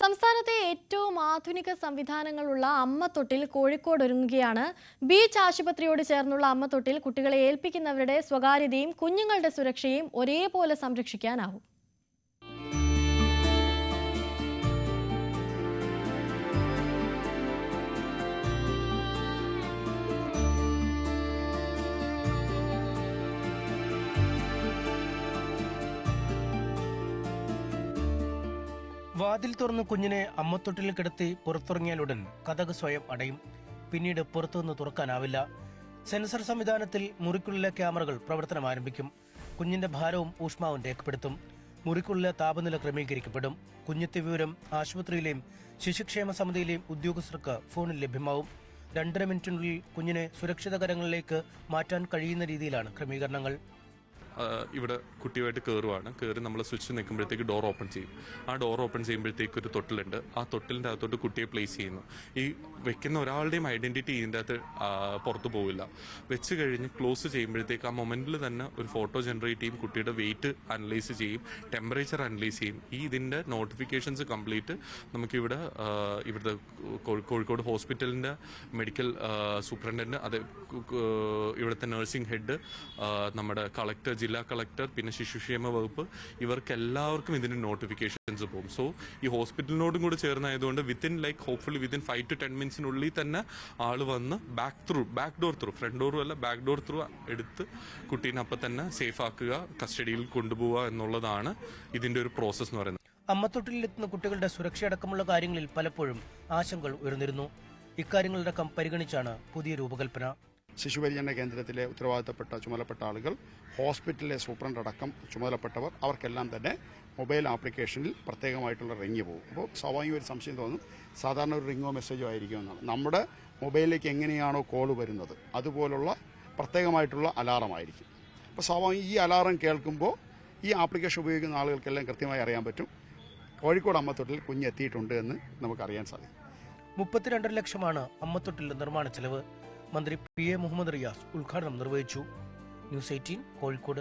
സംസ്ഥാനത്തെ ഏറ്റവും ആധുനിക സംവിധാനങ്ങളുള്ള അമ്മത്തൊട്ടിൽ കോഴിക്കോട് ഒരുങ്ങുകയാണ്. ബീച്ച് ആശുപത്രിയോട് ചേർന്നുള്ള അമ്മത്തൊട്ടിൽ കുട്ടികളെ ഏൽപ്പിക്കുന്നവരുടെ സ്വകാര്യതയും കുഞ്ഞുങ്ങളുടെ സുരക്ഷയും ഒരേപോലെ സംരക്ഷിക്കാനാവും. വാതിൽ തുറന്ന് കുഞ്ഞിനെ അമ്മത്തൊട്ടിൽ കിടത്തി പുറത്തിറങ്ങിയാലുടൻ കതക് സ്വയം അടയും. പിന്നീട് പുറത്തുനിന്ന് തുറക്കാനാവില്ല. സെൻസർ സംവിധാനത്തിൽ മുറിക്കുള്ളിലെ ക്യാമറകൾ പ്രവർത്തനം ആരംഭിക്കും. കുഞ്ഞിന്റെ ഭാരവും ഊഷ്മാവും രേഖപ്പെടുത്തും. മുറിക്കുള്ളിലെ താപനില ക്രമീകരിക്കപ്പെടും. കുഞ്ഞെത്തിയ വിവരം ആശുപത്രിയിലെയും ശിശുക്ഷേമ സമിതിയിലെയും ഉദ്യോഗസ്ഥർക്ക് ഫോണിൽ ലഭ്യമാവും. 2.5 മിനിറ്റിനുള്ളിൽ കുഞ്ഞിനെ സുരക്ഷിത കരങ്ങളിലേക്ക് മാറ്റാൻ കഴിയുന്ന രീതിയിലാണ് ക്രമീകരണങ്ങൾ. ഇവിടെ കുട്ടിയുമായിട്ട് കയറി നമ്മൾ സ്വിച്ച് നിൽക്കുമ്പോഴത്തേക്ക് ഡോർ ഓപ്പൺ ചെയ്യും. ആ ഡോർ ഓപ്പൺ ചെയ്യുമ്പോഴത്തേക്ക് ഒരു തൊട്ടിലുണ്ട്. ആ തൊട്ടിലിൻ്റെ അകത്തോട്ട് കുട്ടിയെ പ്ലേസ് ചെയ്യുന്നു. ഈ വെക്കുന്ന ഒരാളുടെയും ഐഡന്റിറ്റി ഇതിൻ്റെ അകത്ത് പുറത്തു പോവില്ല. വെച്ച് കഴിഞ്ഞ് ക്ലോസ് ചെയ്യുമ്പോഴത്തേക്ക് ആ മൊമെന്റിൽ തന്നെ ഒരു ഫോട്ടോ ജനറേറ്റ് ചെയ്യും. കുട്ടിയുടെ വെയിറ്റ് അനലൈസ് ചെയ്യും, ടെമ്പറേച്ചർ അനലൈസ് ചെയ്യും. ഇതിൻ്റെ നോട്ടിഫിക്കേഷൻസ് കംപ്ലീറ്റ് നമുക്കിവിടെ ഇവിടുത്തെ കോഴിക്കോട് ഹോസ്പിറ്റലിൻ്റെ മെഡിക്കൽ സൂപ്രണ്ടന്റ്, അത് ഇവിടുത്തെ നഴ്സിംഗ് ഹെഡ്, നമ്മുടെ കളക്ടർ, ജില്ലാ കളക്ടർ, പിന്നെ ശിശുക്ഷേമ വകുപ്പ്, ഇവർക്കെല്ലാവർക്കും ഇതിന്റെ നോട്ടിഫിക്കേഷൻസ് പോകും. സോ ഈ ഹോസ്പിറ്റലിനോടും കൂടി ചേർന്നായതുകൊണ്ട് ഹോപ്പ്ഫുള്ളി വിത്തിൻ 5 to 10 മിനിറ്റ്സിനുള്ളിൽ തന്നെ ആള് വന്ന് ബാക്ക് ഡോർ ത്രൂ, ഫ്രണ്ട് ഡോറും അല്ല ബാക്ക് ഡോർ ത്രൂ എടുത്ത് കുട്ടീനെ അപ്പം തന്നെ സേഫ് ആക്കുക, കസ്റ്റഡിയിൽ കൊണ്ടുപോവുക എന്നുള്ളതാണ് ഇതിന്റെ ഒരു പ്രോസസ് എന്ന് പറയുന്നത്. അമ്മത്തൊട്ടിലെത്തുന്ന കുട്ടികളുടെ സുരക്ഷയടക്കമുള്ള കാര്യങ്ങളിൽ പലപ്പോഴും ആശങ്കകൾ ഉയർന്നിരുന്നു. ഇക്കാര്യങ്ങളടക്കം പരിഗണിച്ചാണ് പുതിയ രൂപകൽപ്പന. ശിശുപരിചരണ കേന്ദ്രത്തിലെ ഉത്തരവാദിത്തപ്പെട്ട ചുമതലപ്പെട്ട ആളുകൾ, ഹോസ്പിറ്റലിലെ സൂപ്രണ്ട് അടക്കം ചുമതലപ്പെട്ടവർ, അവർക്കെല്ലാം തന്നെ മൊബൈൽ ആപ്ലിക്കേഷനിൽ പ്രത്യേകമായിട്ടുള്ള റിങ് പോകും. അപ്പോൾ സ്വാഭാവിക ഒരു സംശയം തോന്നും, സാധാരണ ഒരു റിങ്ങോ മെസ്സേജോ ആയിരിക്കുമെന്നാണ്. നമ്മുടെ മൊബൈലിലേക്ക് എങ്ങനെയാണോ കോൾ വരുന്നത് അതുപോലുള്ള പ്രത്യേകമായിട്ടുള്ള അലാറമായിരിക്കും. അപ്പോൾ സ്വാഭാവികം ഈ അലാറം കേൾക്കുമ്പോൾ ഈ ആപ്ലിക്കേഷൻ ഉപയോഗിക്കുന്ന ആളുകൾക്കെല്ലാം കൃത്യമായി അറിയാൻ പറ്റും കോഴിക്കോട് അമ്മത്തൊട്ടിൽ കുഞ്ഞെത്തിയിട്ടുണ്ട് എന്ന് നമുക്കറിയാൻ സാധിക്കും. 32 ലക്ഷമാണ് അമ്മത്തൊട്ടിലിന്റെ നിർമ്മാണ ചെലവ്. മന്ത്രി PA മുഹമ്മദ് റിയാസ് ഉദ്ഘാടനം നിർവഹിച്ചു. ന്യൂസ് 18 കോഴിക്കോട്.